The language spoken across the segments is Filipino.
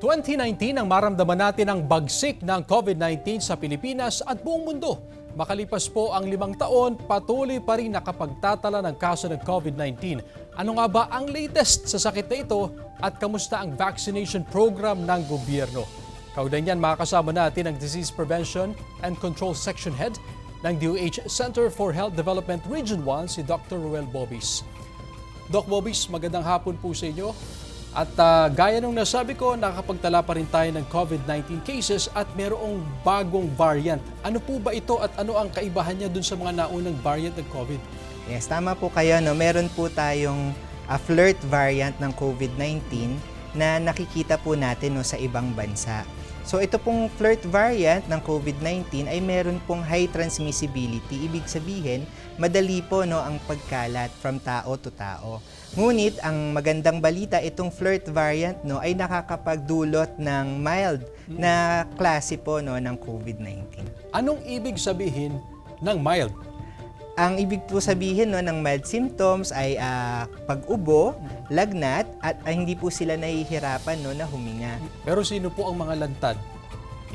2019 nang maramdaman natin ang bagsik ng COVID-19 sa Pilipinas at buong mundo. Makalipas po ang 5 taon, patuloy pa rin nakapagtatala ng kaso ng COVID-19. Ano nga ba ang latest sa sakit na ito at kamusta ang vaccination program ng gobyerno? Kaugnay niyan, makakasama natin ang Disease Prevention and Control Section Head ng DOH Center for Health Development Region 1, si Dr. Ruel Bobis. Doc Bobis, magandang hapon po sa inyo. At gaya nung nasabi ko, nakakapagtala pa rin tayo ng COVID-19 cases at mayroong bagong variant. Ano po ba ito at ano ang kaibahan niya dun sa mga naunang variant ng COVID? Yes, tama po kayo. No? Meron po tayong flirt variant ng COVID-19 na nakikita po natin no, sa ibang bansa. So ito pong flirt variant ng COVID-19 ay meron pong high transmissibility. Ibig sabihin, madali po no, ang pagkalat from tao to tao. Ngunit ang magandang balita, itong flirt variant no, ay nakakapagdulot ng mild na klase po no, ng COVID-19. Anong ibig sabihin ng mild? Ang ibig po sabihin no, ng mild symptoms ay pag-ubo, lagnat, at hindi po sila nahihirapan no, na huminga. Pero sino po ang mga lantad?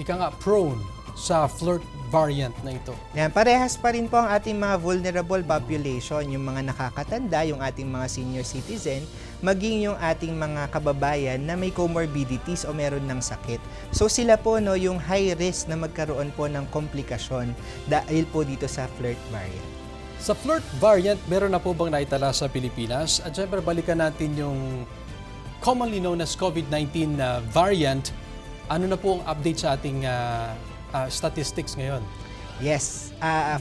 Ika nga prone sa flirt variant na ito. Yan, parehas pa rin po ang ating mga vulnerable population, yung mga nakakatanda, yung ating mga senior citizen, maging yung ating mga kababayan na may comorbidities o meron ng sakit. So sila po no, yung high risk na magkaroon po ng komplikasyon dahil po dito sa flirt variant. Sa flirt variant, meron na po bang naitala sa Pilipinas? At syempre, balikan natin yung commonly known as COVID-19 variant. Ano na po ang update sa ating statistics ngayon? Yes.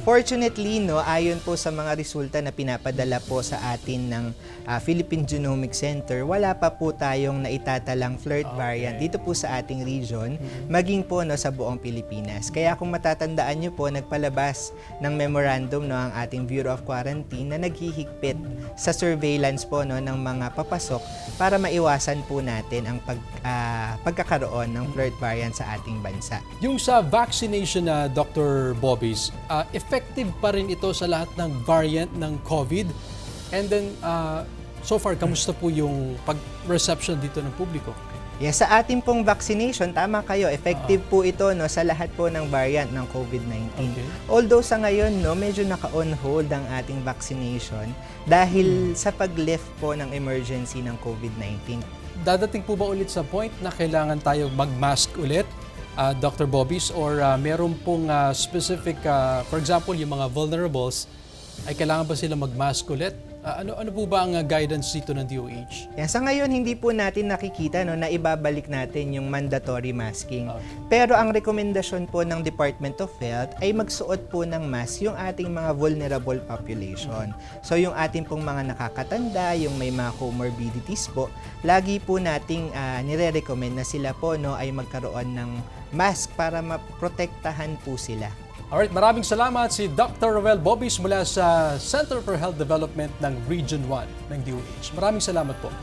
Fortunately, no, ayon po sa mga resulta na pinapadala po sa atin ng Philippine Genomic Center, wala pa po tayong naitatalang flirt variant dito po sa ating region, maging po no, sa buong Pilipinas. Kaya kung matatandaan nyo po, nagpalabas ng memorandum no, ang ating Bureau of Quarantine na naghihigpit sa surveillance po no, ng mga papasok para maiwasan po natin ang pagkakaroon ng flirt variant sa ating bansa. Yung sa vaccination na Dr. Bobis, effective pa rin ito sa lahat ng variant ng COVID? And then, so far, kamusta po yung pag-reception dito ng publiko? Yes, sa ating pong vaccination, tama kayo, effective po ito no, sa lahat po ng variant ng COVID-19. Okay. Although sa ngayon, no, medyo naka-on hold ang ating vaccination dahil sa pag-lift po ng emergency ng COVID-19. Dadating po ba ulit sa point na kailangan tayo mag-mask ulit, Dr. Bobis, or meron pong specific, for example, yung mga vulnerables, ay kailangan ba sila mag-mask ulit? Ano po ba ang guidance dito ng DOH? Yan, sa ngayon, hindi po natin nakikita no, na ibabalik natin yung mandatory masking. Okay. Pero ang rekomendasyon po ng Department of Health ay magsuot po ng mask yung ating mga vulnerable population. So yung ating pong mga nakakatanda, yung may mga comorbidities po, lagi po nating nire-recommend na sila po no, ay magkaroon ng mask para maprotektahan po sila. Alright, maraming salamat si Dr. Ruel Bobis mula sa Center for Health Development ng Region 1 ng DOH. Maraming salamat po.